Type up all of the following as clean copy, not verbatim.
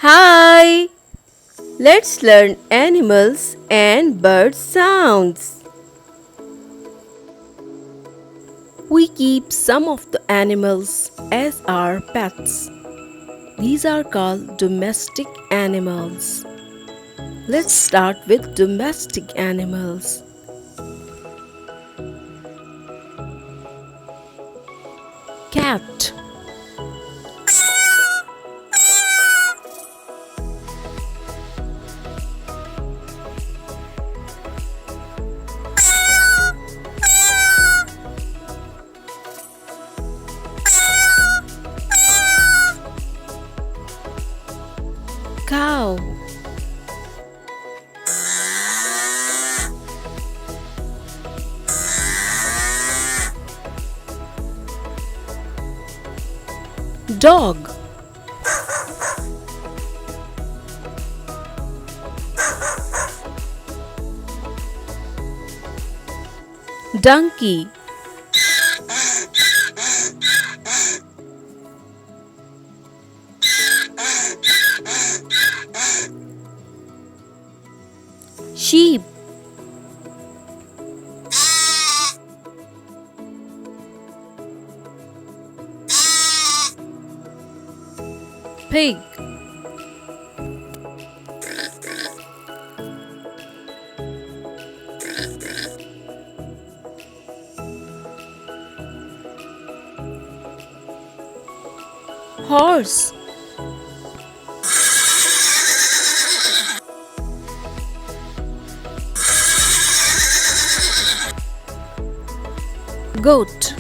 Hi! Let's learn animals and bird sounds. We keep some of the animals as our pets. These are called domestic animals. Let's start with domestic animals. Cat, cow, dog, donkey, sheep, pig, horse, goat.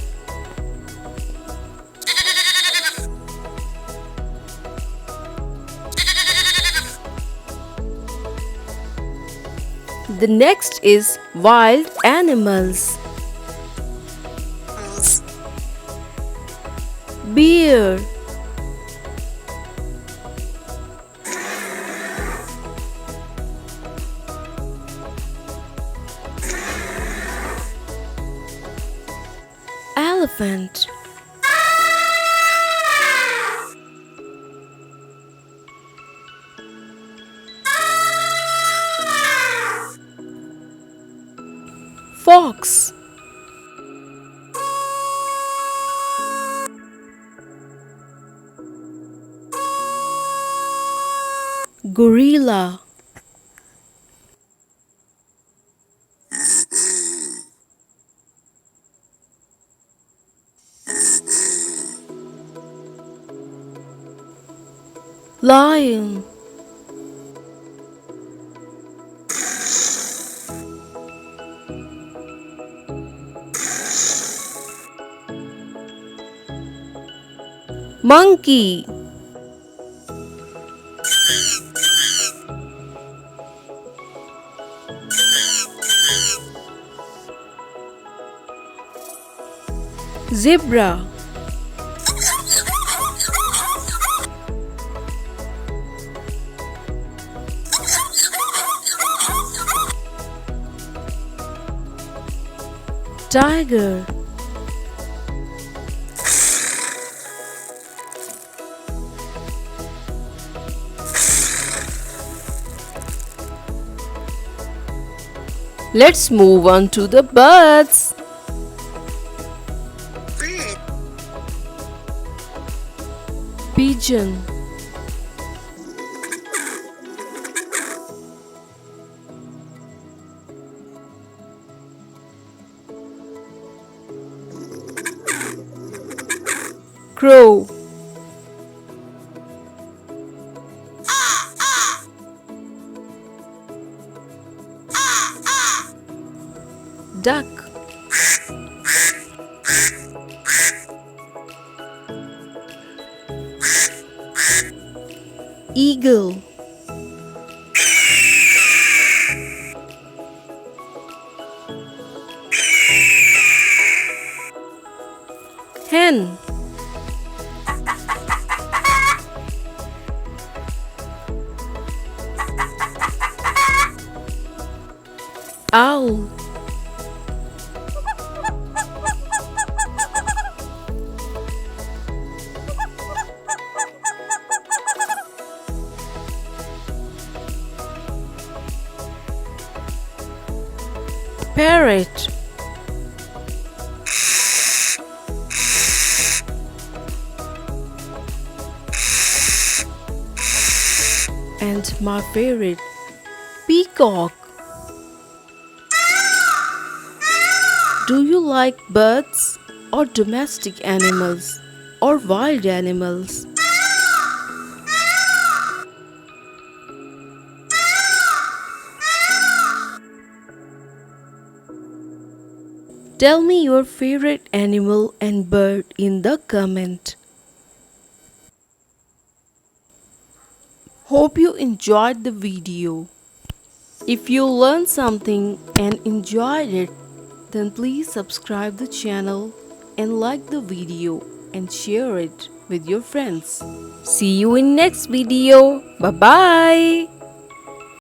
The next is wild animals. Bear, elephant, fox, gorilla, lion, monkey, zebra, tiger. Let's move on to the birds. Pigeon, crow, duck, eagle, hen, owl, Parrot. And my favorite, peacock. Do you like birds or domestic animals or wild animals? Tell me your favorite animal and bird in the comment. Hope you enjoyed the video. If you learned something and enjoyed it, then please subscribe the channel and like the video and share it with your friends. See you in next video. Bye bye.